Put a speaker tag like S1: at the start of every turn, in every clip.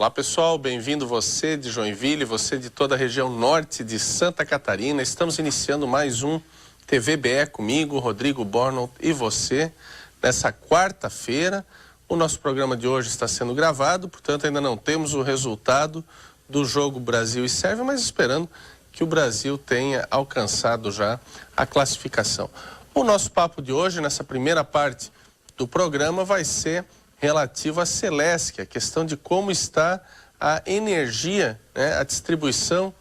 S1: Olá pessoal, bem-vindo você de Joinville, você de toda a região norte de Santa Catarina. Estamos iniciando mais um TVBE comigo, Rodrigo Bornold e você, nessa quarta-feira. O nosso programa de hoje está sendo gravado, portanto ainda não temos o resultado do jogo Brasil e Sérvia, mas esperando que o Brasil tenha alcançado já a classificação. O nosso papo de hoje, nessa primeira parte do programa, vai ser relativo à Celesc, a questão de como está a energia, né, a distribuição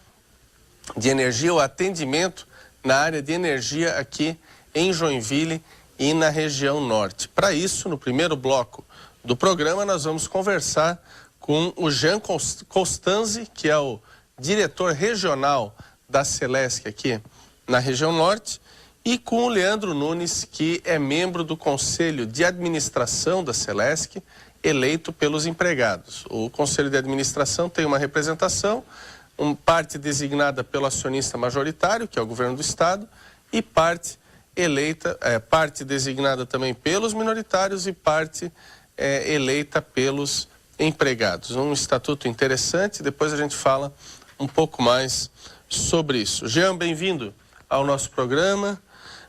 S1: de energia, o atendimento na área de energia aqui em Joinville e na região norte. Para isso, no primeiro bloco do programa, nós vamos conversar com o Jean Costanzi, que é o diretor regional da Celesc aqui na região norte, e com o Leandro Nunes, que é membro do Conselho de Administração da Celesc, eleito pelos empregados. O Conselho de Administração tem uma representação, parte designada pelo acionista majoritário, que é o governo do Estado, e parte eleita, parte designada também pelos minoritários e parte eleita pelos empregados. Um estatuto interessante, depois a gente fala um pouco mais sobre isso. Jean, bem-vindo ao nosso programa.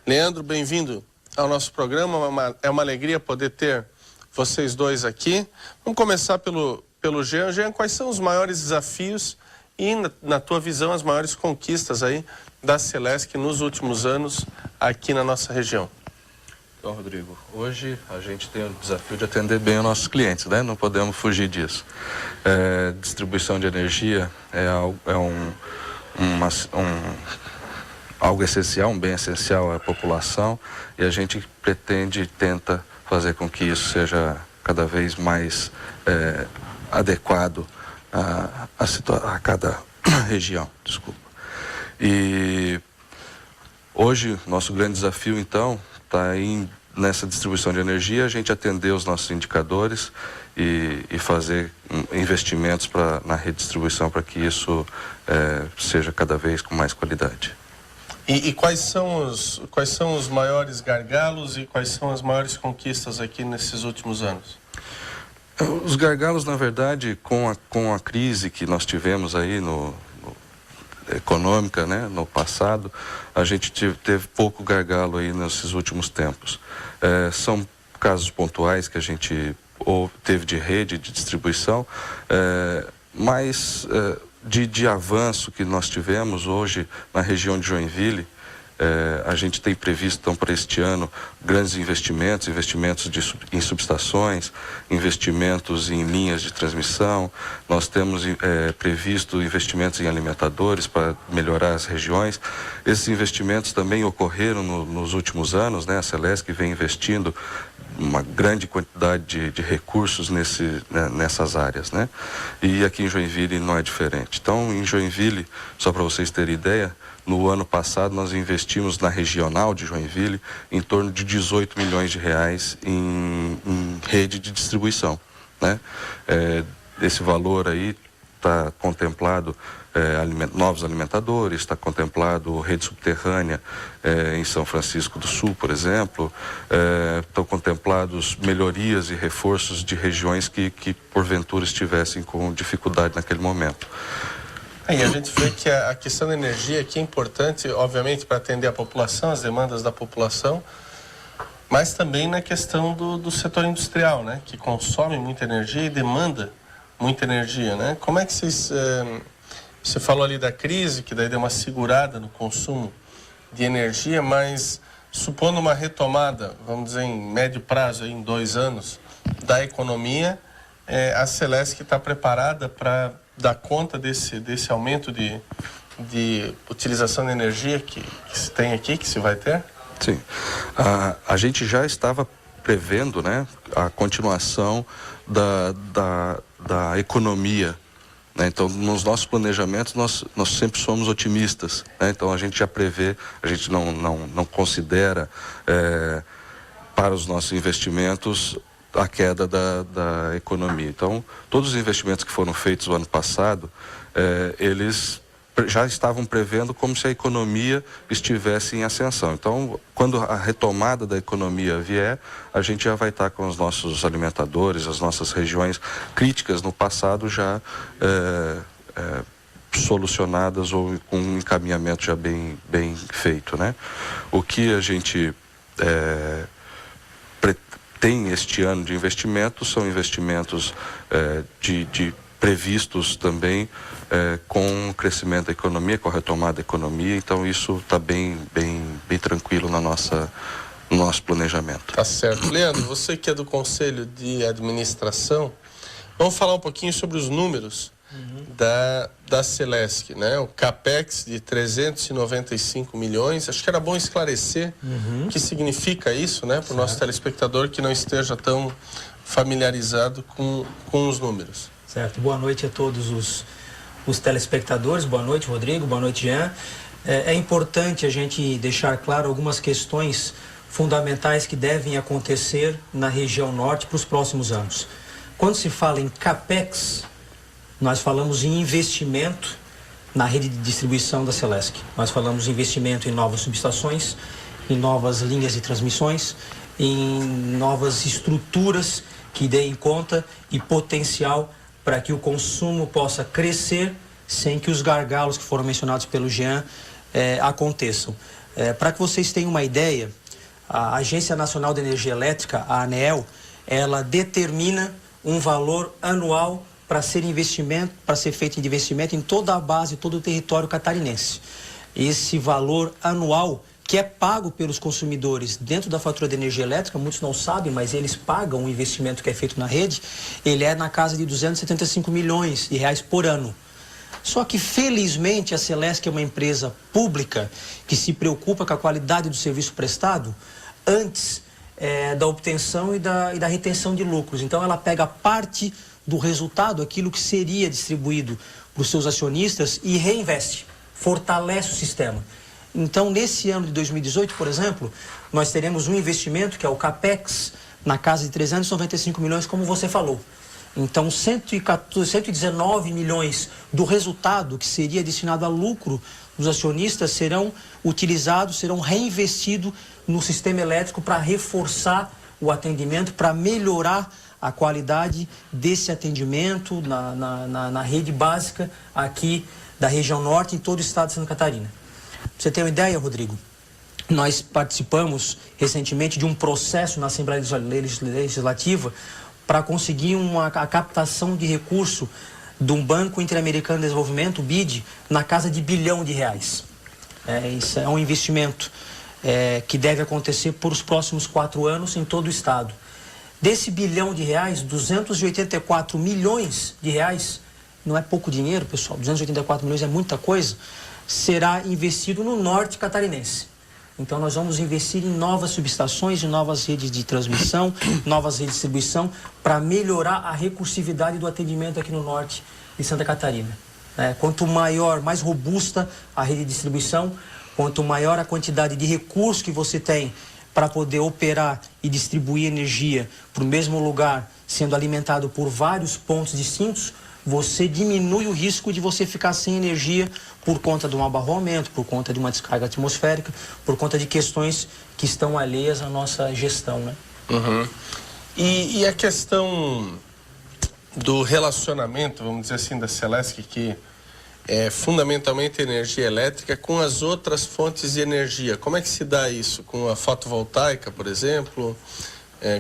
S1: Leandro, bem-vindo ao nosso programa. É uma alegria poder ter vocês dois aqui. Vamos começar pelo Jean. Jean, quais são os maiores desafios e, na tua visão, as maiores conquistas aí da Celesc nos últimos anos aqui na nossa região?
S2: Então, Rodrigo, hoje a gente tem o desafio de atender bem os nossos clientes, né? Não podemos fugir disso. Distribuição de energia é algo essencial, um bem essencial à população, e a gente tenta fazer com que isso seja cada vez mais adequado a cada região. Desculpa. E hoje, nosso grande desafio, então, está nessa distribuição de energia, a gente atender os nossos indicadores e fazer investimentos na redistribuição para que isso seja cada vez com mais qualidade.
S1: E quais são os maiores gargalos e quais são as maiores conquistas aqui nesses últimos anos?
S2: Os gargalos, na verdade, com a crise que nós tivemos aí econômica, né, no passado, a gente teve pouco gargalo aí nesses últimos tempos. São casos pontuais que a gente teve de rede, de distribuição, mas de avanço que nós tivemos hoje na região de Joinville, a gente tem previsto, então, para este ano, grandes investimentos em subestações, investimentos em linhas de transmissão. Nós temos previsto investimentos em alimentadores para melhorar as regiões. Esses investimentos também ocorreram nos últimos anos, né? A Celesc vem investindo uma grande quantidade de recursos nessas áreas, né? E aqui em Joinville não é diferente. Então, em Joinville, só para vocês terem ideia, no ano passado nós investimos na regional de Joinville em torno de 18 milhões de reais em rede de distribuição, né? Esse valor aí está contemplado novos alimentadores, está contemplado rede subterrânea em São Francisco do Sul, por exemplo, estão contemplados melhorias e reforços de regiões que porventura estivessem com dificuldade naquele momento.
S1: E a gente vê que a questão da energia aqui é importante, obviamente, para atender a população, as demandas da população, mas também na questão do setor industrial, né, que consome muita energia e demanda muita energia, né? Como é que vocês... Você falou ali da crise, que daí deu uma segurada no consumo de energia, mas supondo uma retomada, vamos dizer, em médio prazo, aí, em 2 anos, da economia, a Celesc está preparada para dar conta desse aumento de utilização de energia que se tem aqui, que se vai ter?
S2: Sim. A gente já estava prevendo, né, a continuação da economia, né? Então, nos nossos planejamentos, nós sempre somos otimistas, né? Então, a gente já prevê, a gente não considera para os nossos investimentos a queda da economia. Então, todos os investimentos que foram feitos no ano passado, eles já estavam prevendo como se a economia estivesse em ascensão. Então, quando a retomada da economia vier, a gente já vai estar com os nossos alimentadores, as nossas regiões críticas no passado já solucionadas ou com um encaminhamento já bem feito, né? O que a gente tem este ano de investimentos são investimentos previstos também com o crescimento da economia, com a retomada da economia, então isso está bem tranquilo no nosso planejamento.
S1: Tá certo. Leandro, você que é do Conselho de Administração, vamos falar um pouquinho sobre os números da Celesc, né? O CAPEX de 395 milhões, acho que era bom esclarecer o que significa isso, né? Para o nosso telespectador que não esteja tão familiarizado com os números.
S3: Certo. Boa noite a todos os telespectadores. Boa noite, Rodrigo. Boa noite, Jean. É importante a gente deixar claro algumas questões fundamentais que devem acontecer na região norte para os próximos anos. Quando se fala em CAPEX, nós falamos em investimento na rede de distribuição da Celesc. Nós falamos em investimento em novas subestações, em novas linhas de transmissões, em novas estruturas que deem conta e potencial para que o consumo possa crescer sem que os gargalos que foram mencionados pelo Jean aconteçam. Para que vocês tenham uma ideia, a Agência Nacional de Energia Elétrica, a ANEEL, ela determina um valor anual para ser feito investimento em toda a base, todo o território catarinense. Esse valor anual que é pago pelos consumidores dentro da fatura de energia elétrica, muitos não sabem, mas eles pagam o investimento que é feito na rede, ele é na casa de 275 milhões de reais por ano. Só que, felizmente, a Celesc é uma empresa pública que se preocupa com a qualidade do serviço prestado antes da obtenção e da retenção de lucros. Então, ela pega parte do resultado, aquilo que seria distribuído para os seus acionistas e reinveste, fortalece o sistema. Então, nesse ano de 2018, por exemplo, nós teremos um investimento, que é o CAPEX, na casa de 395 milhões, como você falou. Então, 119 milhões do resultado que seria destinado a lucro dos acionistas serão utilizados, serão reinvestidos no sistema elétrico para reforçar o atendimento, para melhorar a qualidade desse atendimento na rede básica aqui da região norte, em todo o estado de Santa Catarina. Pra você ter uma ideia, Rodrigo, nós participamos recentemente de um processo na Assembleia Legislativa para conseguir a captação de recurso de um Banco Interamericano de Desenvolvimento, o BID, na casa de R$ 1 bilhão. Isso é um investimento que deve acontecer por os próximos 4 anos em todo o estado. Desse R$ 1 bilhão, 284 milhões de reais, não é pouco dinheiro, pessoal, 284 milhões é muita coisa, será investido no norte catarinense. Então, nós vamos investir em novas subestações, em novas redes de transmissão, novas redes de distribuição, para melhorar a recursividade do atendimento aqui no norte de Santa Catarina. Quanto maior, mais robusta a rede de distribuição, quanto maior a quantidade de recursos que você tem para poder operar e distribuir energia para o mesmo lugar, sendo alimentado por vários pontos distintos, você diminui o risco de você ficar sem energia por conta de um abarroamento, por conta de uma descarga atmosférica, por conta de questões que estão alheias à nossa gestão, né?
S1: E a questão do relacionamento, vamos dizer assim, da Celesc, que é fundamentalmente energia elétrica, com as outras fontes de energia. Como é que se dá isso? Com a fotovoltaica, por exemplo?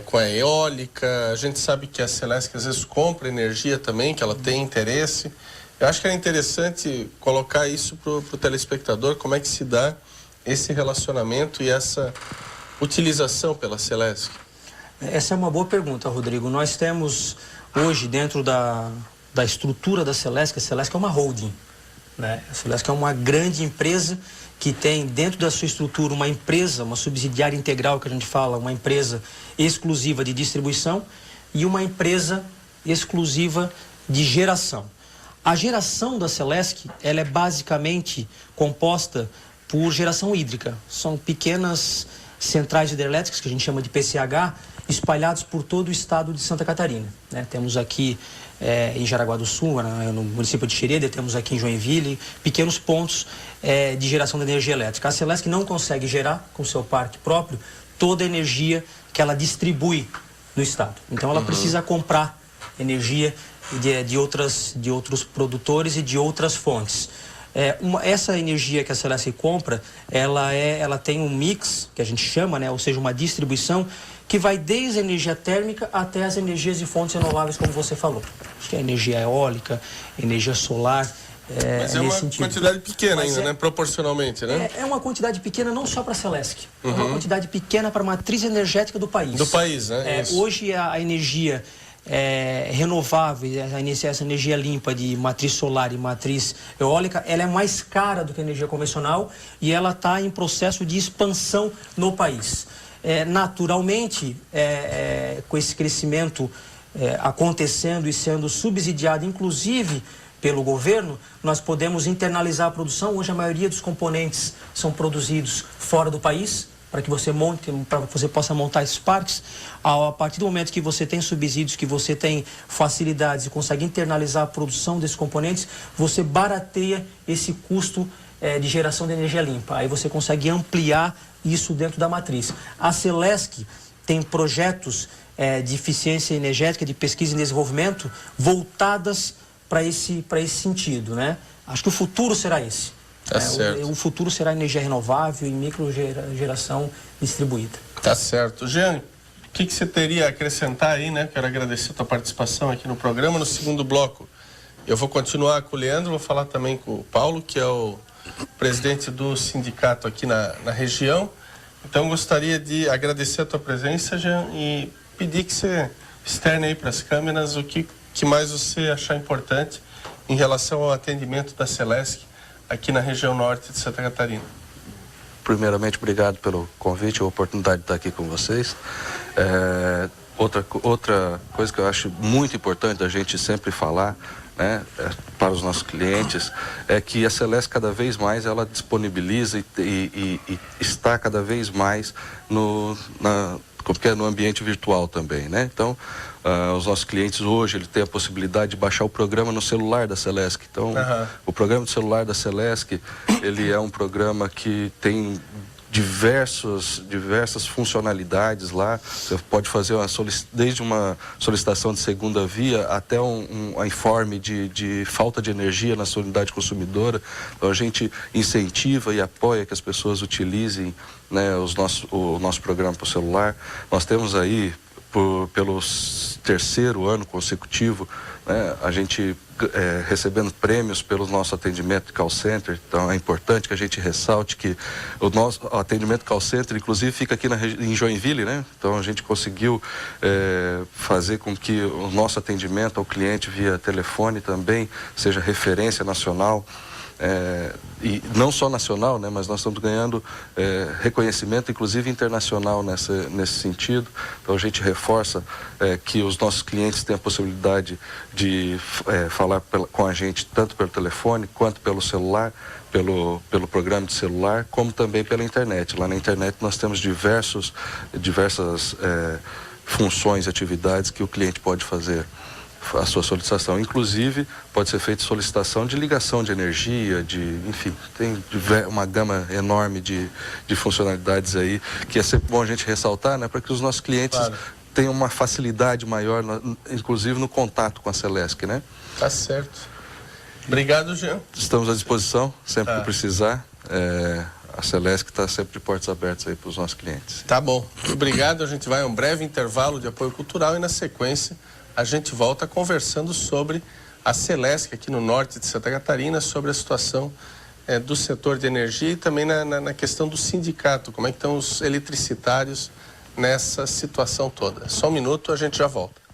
S1: Com a eólica? A gente sabe que a Celesc às vezes compra energia também, que ela tem interesse. Eu acho que é interessante colocar isso para o telespectador, como é que se dá esse relacionamento e essa utilização pela Celesc.
S3: Essa é uma boa pergunta, Rodrigo. Nós temos hoje, dentro da estrutura da Celesc, a Celesc é uma holding, né? A Celesc é uma grande empresa que tem dentro da sua estrutura uma empresa, uma subsidiária integral que a gente fala, uma empresa exclusiva de distribuição e uma empresa exclusiva de geração. A geração da Celesc, ela é basicamente composta por geração hídrica. São pequenas centrais hidrelétricas, que a gente chama de PCH, espalhados por todo o estado de Santa Catarina, né? Temos aqui em Jaraguá do Sul, no município de Xereda, temos aqui em Joinville, pequenos pontos de geração de energia elétrica. A Celesc não consegue gerar, com seu parque próprio, toda a energia que ela distribui no estado. Então ela precisa comprar energia de outros produtores e de outras fontes. Essa energia que a Celesc compra, ela tem um mix, que a gente chama, né? Ou seja, uma distribuição que vai desde a energia térmica até as energias de fontes renováveis, como você falou. Acho que é energia eólica, energia solar.
S1: Mas é uma quantidade pequena ainda, né? Proporcionalmente, né?
S3: É uma quantidade pequena não só para a Celesc, é uma quantidade pequena para a matriz energética do país.
S1: Do país, né?
S3: Hoje a energia renovável, essa energia limpa de matriz solar e matriz eólica, ela é mais cara do que a energia convencional e ela está em processo de expansão no país. Naturalmente, com esse crescimento acontecendo e sendo subsidiado, inclusive pelo governo, nós podemos internalizar a produção. Hoje a maioria dos componentes são produzidos fora do país, para que você possa montar esses parques. A partir do momento que você tem subsídios, que você tem facilidades e consegue internalizar a produção desses componentes, você barateia esse custo de geração de energia limpa. Aí você consegue ampliar isso dentro da matriz. A Celesc tem projetos de eficiência energética, de pesquisa e desenvolvimento voltadas para esse sentido, né? Acho que o futuro será esse.
S1: Tá certo.
S3: O futuro será energia renovável e microgeração distribuída.
S1: Tá certo. Jean, o que você teria a acrescentar aí, né? Quero agradecer a tua participação aqui no programa. No segundo bloco, eu vou continuar com o Leandro, vou falar também com o Paulo, que é o presidente do sindicato aqui na região. Então, gostaria de agradecer a tua presença, Jean, e pedir que você externe aí para as câmeras o que mais você achar importante em relação ao atendimento da Celesc aqui na região norte de Santa Catarina.
S2: Primeiramente, obrigado pelo convite e a oportunidade de estar aqui com vocês. Outra coisa que eu acho muito importante a gente sempre falar, né, para os nossos clientes, é que a Celesc cada vez mais ela disponibiliza e está cada vez mais no ambiente virtual também, né? Então, os nossos clientes hoje ele tem a possibilidade de baixar o programa no celular da Celesc. Então, o programa de celular da Celesc, ele é um programa que tem diversas funcionalidades lá. Você pode fazer desde uma solicitação de segunda via até um informe de falta de energia na sua unidade consumidora. Então a gente incentiva e apoia que as pessoas utilizem, né, o nosso programa para o celular. Nós temos aí, pelo terceiro ano consecutivo, né, a gente recebendo prêmios pelo nosso atendimento de call center. Então é importante que a gente ressalte que o nosso atendimento call center, inclusive, fica aqui em Joinville, né? Então a gente conseguiu fazer com que o nosso atendimento ao cliente via telefone também seja referência nacional. E não só nacional, né, mas nós estamos ganhando reconhecimento, inclusive internacional nesse sentido. Então a gente reforça que os nossos clientes têm a possibilidade de falar com a gente tanto pelo telefone quanto pelo celular, pelo programa de celular, como também pela internet. Lá na internet nós temos diversas funções e atividades que o cliente pode fazer a sua solicitação. Inclusive, pode ser feita solicitação de ligação de energia, enfim, tem uma gama enorme de funcionalidades aí, que é sempre bom a gente ressaltar, né, para que os nossos clientes tenham uma facilidade maior, inclusive no contato com a Celesc, né?
S1: Tá certo. Obrigado, Jean.
S2: Estamos à disposição, sempre que precisar. A Celesc está sempre de portas abertas aí para os nossos clientes.
S1: Tá bom. Obrigado. A gente vai a um breve intervalo de apoio cultural e, na sequência, a gente volta conversando sobre a Celesc aqui no norte de Santa Catarina, sobre a situação do setor de energia e também na questão do sindicato, como é que estão os eletricitários nessa situação toda. Só um minuto, a gente já volta.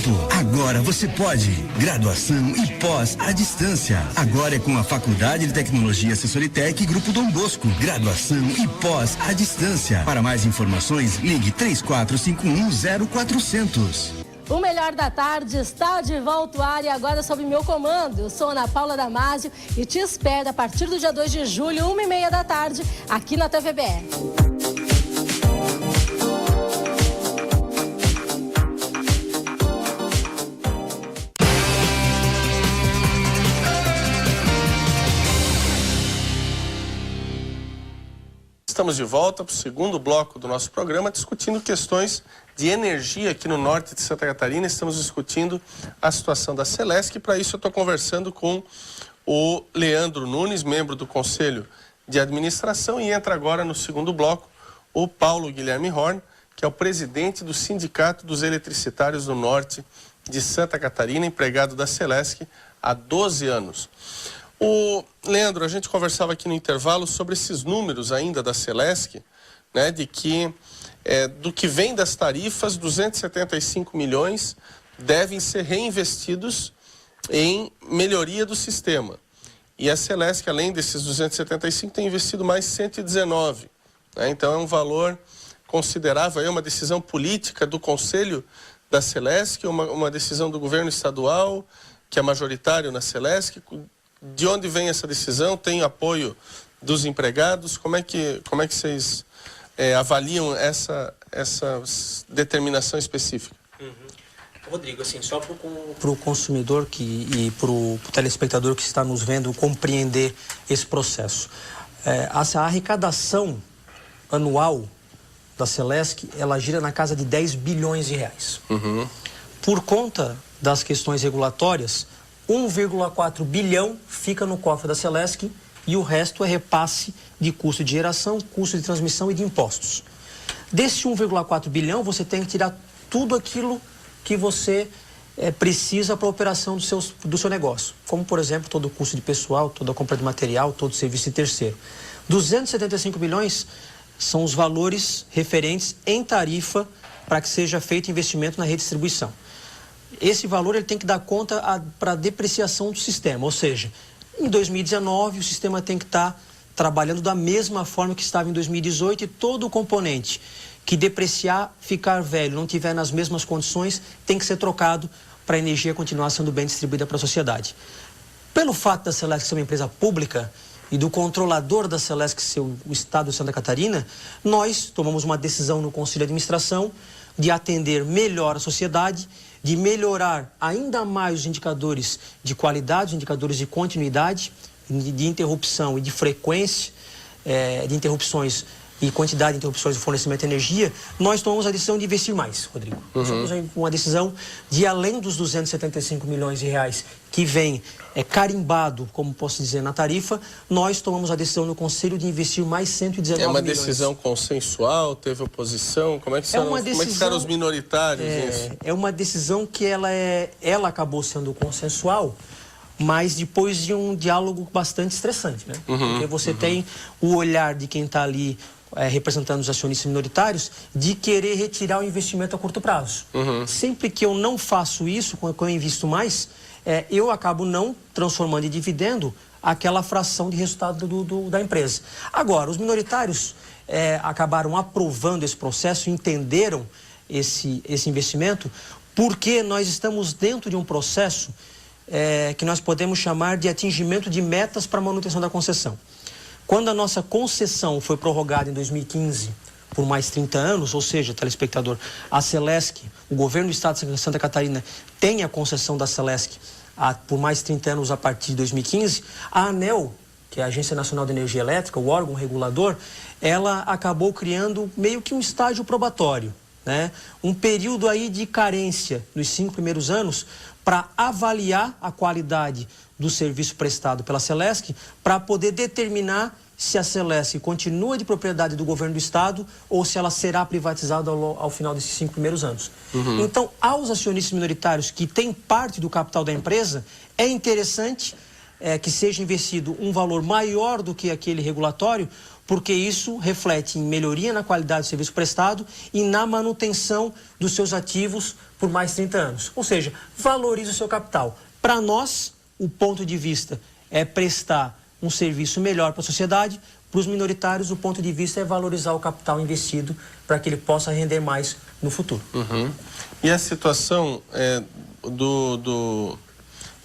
S4: tempo. Agora você pode. Graduação e pós à distância. Agora é com a Faculdade de Tecnologia Sensoritec Grupo Dom Bosco. Graduação e pós à distância. Para mais informações, ligue 34510400.
S5: O Melhor da Tarde está de volta ao ar e agora sob meu comando. Eu sou Ana Paula Damasio e te espero a partir do dia 2 de julho, 1h30 da tarde, aqui na TVBR.
S1: Estamos de volta para o segundo bloco do nosso programa, discutindo questões de energia aqui no norte de Santa Catarina. Estamos discutindo a situação da Celesc e para isso eu estou conversando com o Leandro Nunes, membro do Conselho de Administração, e entra agora no segundo bloco o Paulo Guilherme Horn, que é o presidente do Sindicato dos Eletricitários do Norte de Santa Catarina, empregado da Celesc há 12 anos. Leandro, a gente conversava aqui no intervalo sobre esses números ainda da Celesc, né, de que do que vem das tarifas, 275 milhões devem ser reinvestidos em melhoria do sistema. E a Celesc, além desses 275, tem investido mais 119. Né? Então é um valor considerável, é uma decisão política do Conselho da Celesc, uma decisão do governo estadual, que é majoritário na Celesc. De onde vem essa decisão? Tem apoio dos empregados? Como é que vocês avaliam essa determinação específica?
S3: Rodrigo, assim, só para o consumidor e para o telespectador que está nos vendo compreender esse processo. A arrecadação anual da Celesc, ela gira na casa de 10 bilhões de reais. Por conta das questões regulatórias, 1,4 bilhão fica no cofre da Celesc e o resto é repasse de custo de geração, custo de transmissão e de impostos. Desse 1,4 bilhão, você tem que tirar tudo aquilo que você precisa para a operação do seu negócio. Como, por exemplo, todo o custo de pessoal, toda a compra de material, todo o serviço de terceiro. 275 milhões são os valores referentes em tarifa para que seja feito investimento na redistribuição. Esse valor ele tem que dar conta para a depreciação do sistema, ou seja, em 2019 o sistema tem que estar trabalhando da mesma forma que estava em 2018 e todo o componente que depreciar, ficar velho, não tiver nas mesmas condições, tem que ser trocado para a energia continuar sendo bem distribuída para a sociedade. Pelo fato da Celesc ser uma empresa pública e do controlador da Celesc ser o Estado de Santa Catarina, nós tomamos uma decisão no Conselho de Administração de atender melhor a sociedade, de melhorar ainda mais os indicadores de qualidade, os indicadores de continuidade, de interrupção e de frequência, de interrupções e quantidade de interrupções do fornecimento de energia. Nós tomamos a decisão de investir mais, Rodrigo. Tomamos uma decisão de, além dos 275 milhões de reais que vem carimbado, como posso dizer, na tarifa, nós tomamos a decisão no Conselho de investir mais 119 milhões.
S1: É uma decisão consensual? Teve oposição? Como é que ficaram os minoritários nisso?
S3: É uma decisão que ela acabou sendo consensual, mas depois de um diálogo bastante estressante, né? Porque você tem o olhar de quem está ali representando os acionistas minoritários de querer retirar o investimento a curto prazo. Sempre que eu não faço isso, quando eu invisto mais, eu acabo não transformando em dividendo aquela fração de resultado da empresa. Agora, os minoritários acabaram aprovando esse processo, entenderam esse investimento, porque nós estamos dentro de um processo que nós podemos chamar de atingimento de metas para a manutenção da concessão. Quando a nossa concessão foi prorrogada em 2015 por mais 30 anos, ou seja, telespectador, a Celesc, o governo do estado de Santa Catarina tem a concessão da Celesc por mais 30 anos a partir de 2015, a ANEEL, que é a Agência Nacional de Energia Elétrica, o órgão regulador, ela acabou criando meio que um estágio probatório, né? Um período aí de carência nos 5 primeiros anos para avaliar a qualidade do serviço prestado pela Celesc, para poder determinar se a Celesc continua de propriedade do governo do estado ou se ela será privatizada ao final desses 5 primeiros anos. Então, aos acionistas minoritários que têm parte do capital da empresa, é interessante que seja investido um valor maior do que aquele regulatório, porque isso reflete em melhoria na qualidade do serviço prestado e na manutenção dos seus ativos por mais 30 anos. Ou seja, valoriza o seu capital. Para nós, o ponto de vista é prestar um serviço melhor para a sociedade. Para os minoritários, o ponto de vista é valorizar o capital investido para que ele possa render mais no futuro.
S1: E a situação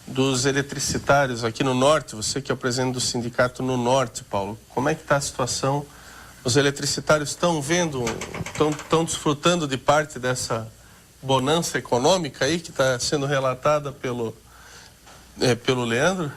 S1: dos eletricitários aqui no Norte, você que é o presidente do sindicato no Norte, Paulo, como é que está a situação? Os eletricitários estão vendo, estão desfrutando de parte dessa bonança econômica aí que está sendo relatada pelo Leandro?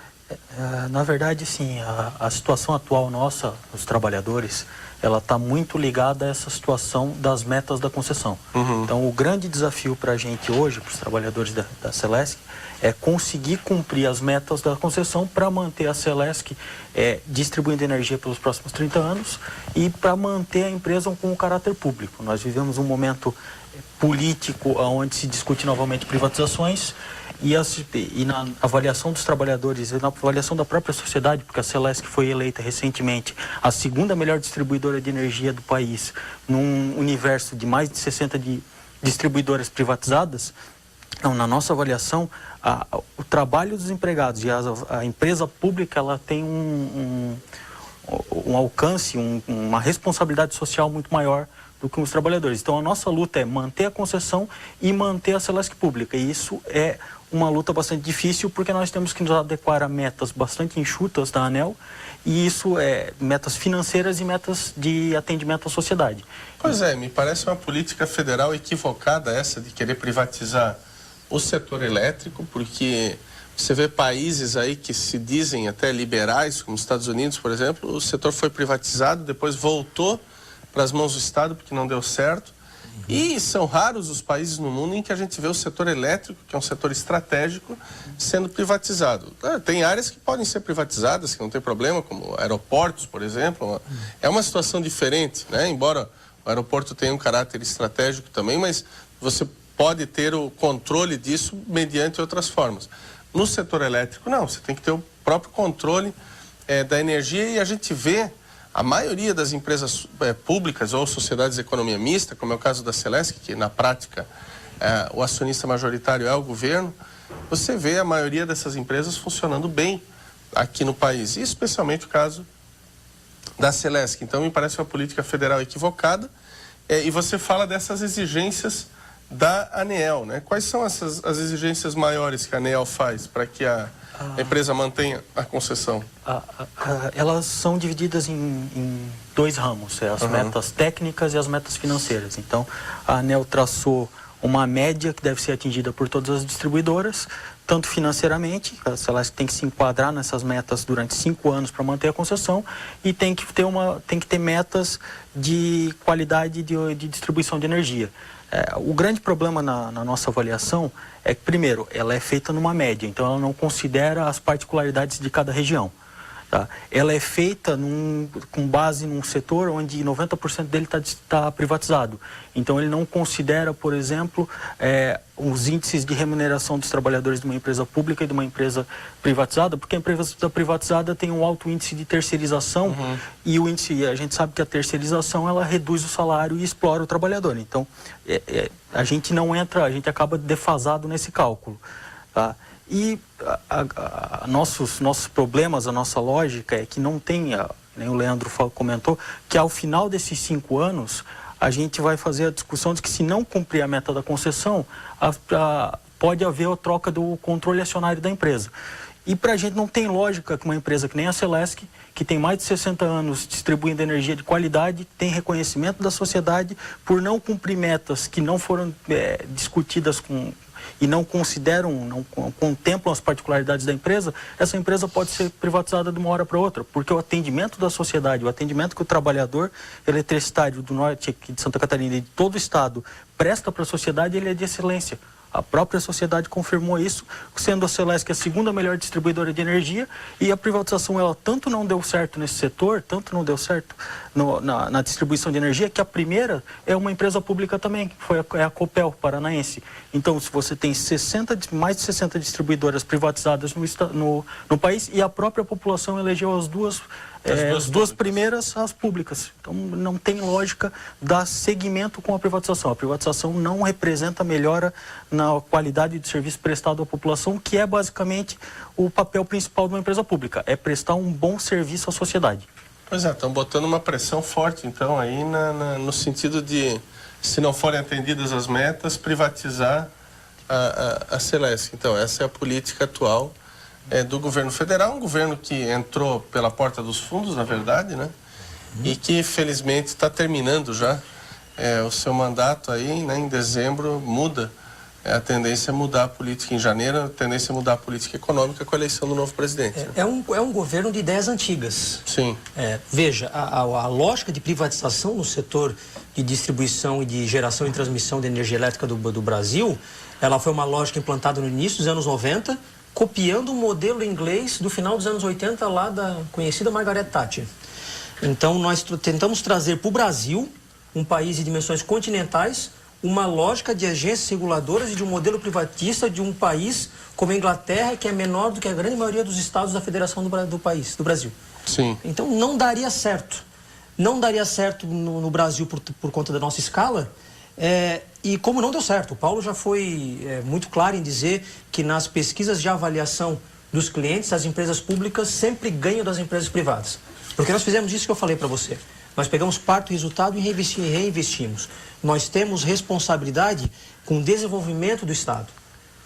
S6: Na verdade, sim, a situação atual nossa, os trabalhadores, ela está muito ligada a essa situação das metas da concessão. Então, o grande desafio para a gente hoje, para os trabalhadores da Celesc, é conseguir cumprir as metas da concessão para manter a Celesc distribuindo energia pelos próximos 30 anos e para manter a empresa com um caráter público. Nós vivemos um momento político onde se discute novamente privatizações e na avaliação dos trabalhadores e na avaliação da própria sociedade, porque a Celesc foi eleita recentemente a segunda melhor distribuidora de energia do país, num universo de mais de 60 distribuidoras privatizadas. Então, na nossa avaliação, o trabalho dos empregados e a empresa pública, ela tem um alcance, uma responsabilidade social muito maior do que os trabalhadores. Então, a nossa luta é manter a concessão e manter a Celesc pública. E isso é uma luta bastante difícil, porque nós temos que nos adequar a metas bastante enxutas da ANEEL, e isso é metas financeiras e metas de atendimento à sociedade.
S1: Pois é, me parece uma política federal equivocada essa de querer privatizar o setor elétrico, porque você vê países aí que se dizem até liberais, como os Estados Unidos, por exemplo, o setor foi privatizado, depois voltou para as mãos do Estado porque não deu certo. E são raros os países no mundo em que a gente vê o setor elétrico, que é um setor estratégico, sendo privatizado. Tem áreas que podem ser privatizadas, que não tem problema, como aeroportos, por exemplo. É uma situação diferente, né? Embora o aeroporto tenha um caráter estratégico também, mas você pode ter o controle disso mediante outras formas. No setor elétrico, não. Você tem que ter o próprio controle da energia, e a gente vê a maioria das empresas públicas ou sociedades de economia mista, como é o caso da Celesc, que na prática o acionista majoritário é o governo, você vê a maioria dessas empresas funcionando bem aqui no país, e especialmente o caso da Celesc. Então, me parece uma política federal equivocada, e você fala dessas exigências da ANEEL, né? Quais são as exigências maiores que a ANEEL faz para que a empresa mantenha a concessão?
S6: Elas são divididas em dois ramos, as metas técnicas e as metas financeiras. Então, a ANEEL traçou uma média que deve ser atingida por todas as distribuidoras, tanto financeiramente, elas têm que se enquadrar nessas metas durante 5 anos para manter a concessão, e tem que ter metas de qualidade de distribuição de energia. O grande problema na nossa avaliação é que, primeiro, ela é feita numa média, então ela não considera as particularidades de cada região. Tá? Ela é feita com base num setor onde 90% dele está privatizado. Então, ele não considera, por exemplo, os índices de remuneração dos trabalhadores de uma empresa pública e de uma empresa privatizada, porque a empresa privatizada tem um alto índice de terceirização, e a gente sabe que a terceirização ela reduz o salário e explora o trabalhador. Então, a gente acaba defasado nesse cálculo. Tá? E nossos problemas, a nossa lógica é que não tenha, nem o Leandro comentou, que ao final desses 5 anos, a gente vai fazer a discussão de que, se não cumprir a meta da concessão, pode haver a troca do controle acionário da empresa. E para a gente não tem lógica que uma empresa que nem a Celesc, que tem mais de 60 anos distribuindo energia de qualidade, tem reconhecimento da sociedade por não cumprir metas que não foram discutidas e não contemplam as particularidades da empresa, essa empresa pode ser privatizada de uma hora para outra, porque o atendimento da sociedade, o atendimento que o trabalhador eletricitário do norte aqui de Santa Catarina e de todo o estado presta para a sociedade, ele é de excelência. A própria sociedade confirmou isso, sendo a Celesc a segunda melhor distribuidora de energia, e a privatização ela tanto não deu certo nesse setor, tanto não deu certo na distribuição de energia, que a primeira é uma empresa pública também, que é a Copel Paranaense. Então, se você tem mais de 60 distribuidoras privatizadas no país, e a própria população elegeu as duas as duas primeiras, as públicas. Então, não tem lógica dar seguimento com a privatização. A privatização não representa melhora na qualidade de serviço prestado à população, que é basicamente o papel principal de uma empresa pública, é prestar um bom serviço à sociedade.
S1: Pois é, estão botando uma pressão forte, então, aí no sentido de, se não forem atendidas as metas, privatizar a Celesc. Então, essa é a política atual do governo federal, um governo que entrou pela porta dos fundos, na verdade, né? E que, felizmente, está terminando já o seu mandato aí, né? Em dezembro, muda. A tendência é mudar a política em janeiro, a tendência é mudar a política econômica com a eleição do novo presidente. Né?
S3: É um governo de ideias antigas.
S1: Sim.
S3: Veja, a lógica de privatização no setor de distribuição e de geração e transmissão de energia elétrica do Brasil, ela foi uma lógica implantada no início dos anos 90, copiando o modelo inglês do final dos anos 80, lá da conhecida Margaret Thatcher. Então, nós tentamos trazer para o Brasil, um país de dimensões continentais, uma lógica de agências reguladoras e de um modelo privatista de um país como a Inglaterra, que é menor do que a grande maioria dos estados da federação do Brasil.
S1: Sim.
S3: Então, não daria certo. Não daria certo no Brasil por conta da nossa escala. E como não deu certo, o Paulo já foi muito claro em dizer que nas pesquisas de avaliação dos clientes, as empresas públicas sempre ganham das empresas privadas. Porque nós fizemos isso que eu falei para você. Nós pegamos parte do resultado e reinvestimos. Nós temos responsabilidade com o desenvolvimento do Estado.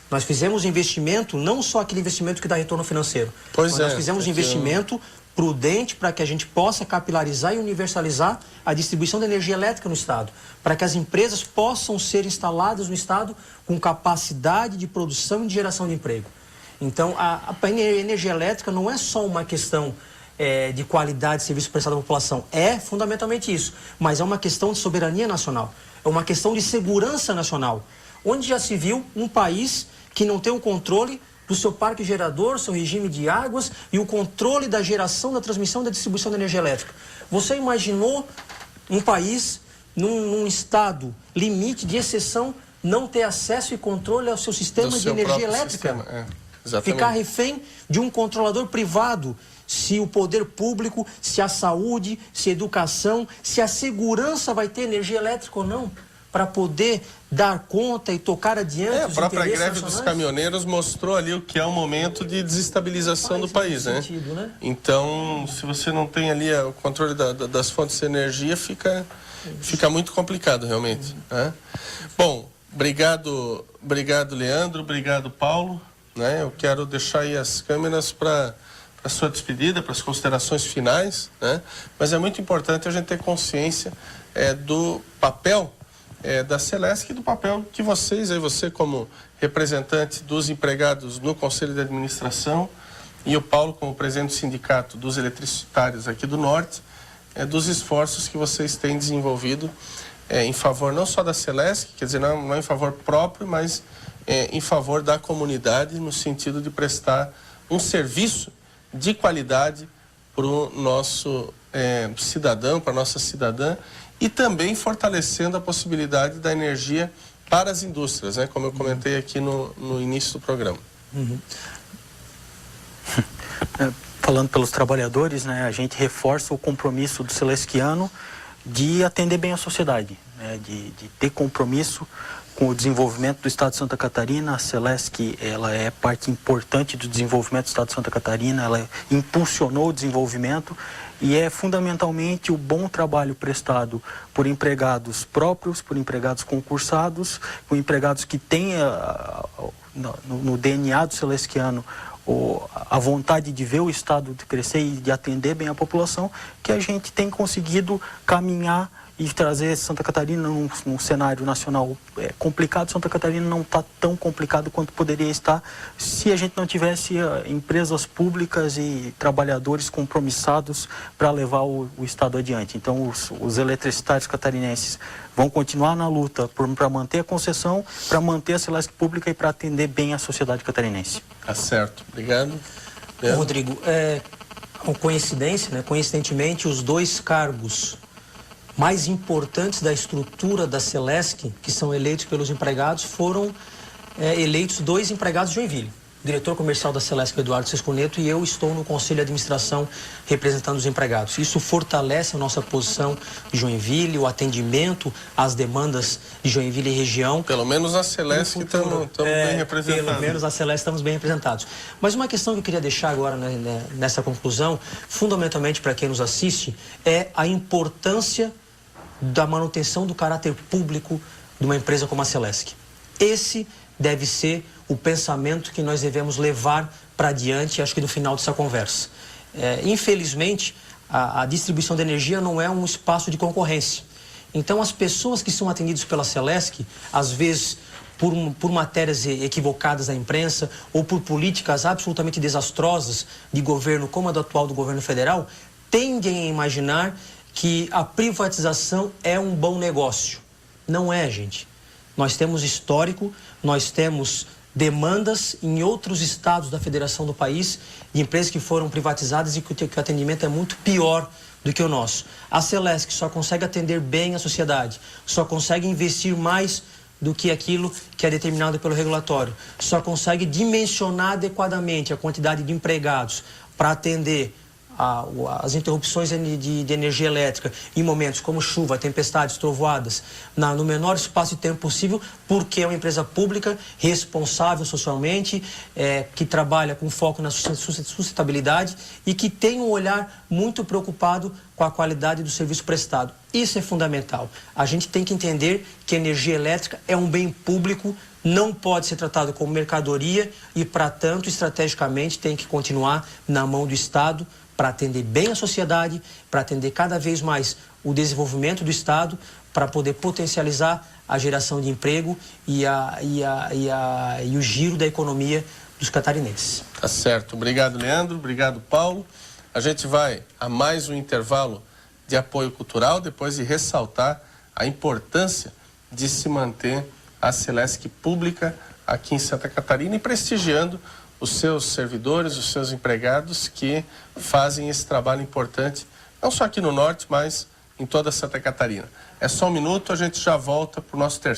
S3: Nós fizemos investimento, não só aquele investimento que dá retorno financeiro. Mas nós fizemos investimento prudente para que a gente possa capilarizar e universalizar a distribuição de energia elétrica no Estado, para que as empresas possam ser instaladas no Estado com capacidade de produção e de geração de emprego. Então, a energia elétrica não é só uma questão de qualidade de serviço prestado à população, é fundamentalmente isso, mas é uma questão de soberania nacional, é uma questão de segurança nacional, onde já se viu um país que não tem o controle do seu parque gerador, seu regime de águas e o controle da geração, da transmissão e da distribuição de energia elétrica. Você imaginou um país, num estado limite de exceção, não ter acesso e controle ao seu sistema de energia elétrica? Ficar refém de um controlador privado, se o poder público, se a saúde, se a educação, se a segurança vai ter energia elétrica ou não, para poder dar conta e tocar adiante
S1: a própria greve dos caminhoneiros mostrou ali o que é um momento de desestabilização do país, né? Então, se você não tem ali o controle das fontes de energia, fica muito complicado, realmente. Né? Bom, obrigado, Leandro, obrigado, Paulo. Né? Eu quero deixar aí as câmeras para a sua despedida, para as considerações finais, né? Mas é muito importante a gente ter consciência do papel da Celesc e do papel que você como representante dos empregados no Conselho de Administração e o Paulo como presidente do Sindicato dos Eletricitários aqui do Norte, dos esforços que vocês têm desenvolvido em favor não só da Celesc, quer dizer, não em favor próprio, mas em favor da comunidade, no sentido de prestar um serviço de qualidade para o nosso cidadão, para a nossa cidadã, e também fortalecendo a possibilidade da energia para as indústrias, né? Como eu comentei aqui no início do programa.
S6: Falando pelos trabalhadores, né, a gente reforça o compromisso do celesquiano de atender bem a sociedade, né, de ter compromisso com o desenvolvimento do Estado de Santa Catarina. A Celesc, ela é parte importante do desenvolvimento do Estado de Santa Catarina, ela impulsionou o desenvolvimento e é fundamentalmente o bom trabalho prestado por empregados próprios, por empregados concursados, por empregados que têm no DNA do celesquiano a vontade de ver o Estado crescer e de atender bem a população, que a gente tem conseguido caminhar e trazer Santa Catarina num cenário nacional complicado. Santa Catarina não está tão complicado quanto poderia estar se a gente não tivesse empresas públicas e trabalhadores compromissados para levar o Estado adiante. Então, os eletricitários catarinenses vão continuar na luta para manter a concessão, para manter a Celesc pública e para atender bem a sociedade catarinense.
S1: Tá certo. Obrigado.
S3: Rodrigo, coincidência, né? Coincidentemente, os dois cargos mais importantes da estrutura da Celesc, que são eleitos pelos empregados, foram eleitos dois empregados de Joinville. diretor comercial da Celesc, Eduardo Sesconeto, e eu estou no Conselho de Administração representando os empregados. Isso fortalece a nossa posição de Joinville, o atendimento às demandas de Joinville e região.
S1: Pelo menos a Celesc estamos bem representados.
S3: Pelo menos a Celesc estamos bem representados. Mas uma questão que eu queria deixar agora nessa conclusão, fundamentalmente para quem nos assiste, é a importância da manutenção do caráter público de uma empresa como a Celesc. Esse deve ser o pensamento que nós devemos levar para adiante, acho que no final dessa conversa. Infelizmente, a distribuição de energia não é um espaço de concorrência. Então, as pessoas que são atendidas pela Celesc, às vezes por matérias equivocadas da imprensa ou por políticas absolutamente desastrosas de governo, como a do atual do governo federal, tendem a imaginar que a privatização é um bom negócio. Não é, gente. Nós temos histórico, nós temos demandas em outros estados da federação do país de empresas que foram privatizadas e que o atendimento é muito pior do que o nosso. A Celesc só consegue atender bem a sociedade, só consegue investir mais do que aquilo que é determinado pelo regulatório, só consegue dimensionar adequadamente a quantidade de empregados para atender as interrupções de energia elétrica em momentos como chuva, tempestades, trovoadas, no menor espaço de tempo possível, porque é uma empresa pública, responsável socialmente, que trabalha com foco na sustentabilidade e que tem um olhar muito preocupado com a qualidade do serviço prestado. Isso é fundamental. A gente tem que entender que a energia elétrica é um bem público, não pode ser tratado como mercadoria e, para tanto, estrategicamente tem que continuar na mão do Estado, para atender bem a sociedade, para atender cada vez mais o desenvolvimento do Estado, para poder potencializar a geração de emprego e o giro da economia dos catarinenses.
S1: Tá certo. Obrigado, Leandro. Obrigado, Paulo. A gente vai a mais um intervalo de apoio cultural, depois de ressaltar a importância de se manter a Celesc pública aqui em Santa Catarina e prestigiando os seus servidores, os seus empregados que fazem esse trabalho importante, não só aqui no Norte, mas em toda Santa Catarina. É só um minuto, a gente já volta para o nosso terceiro.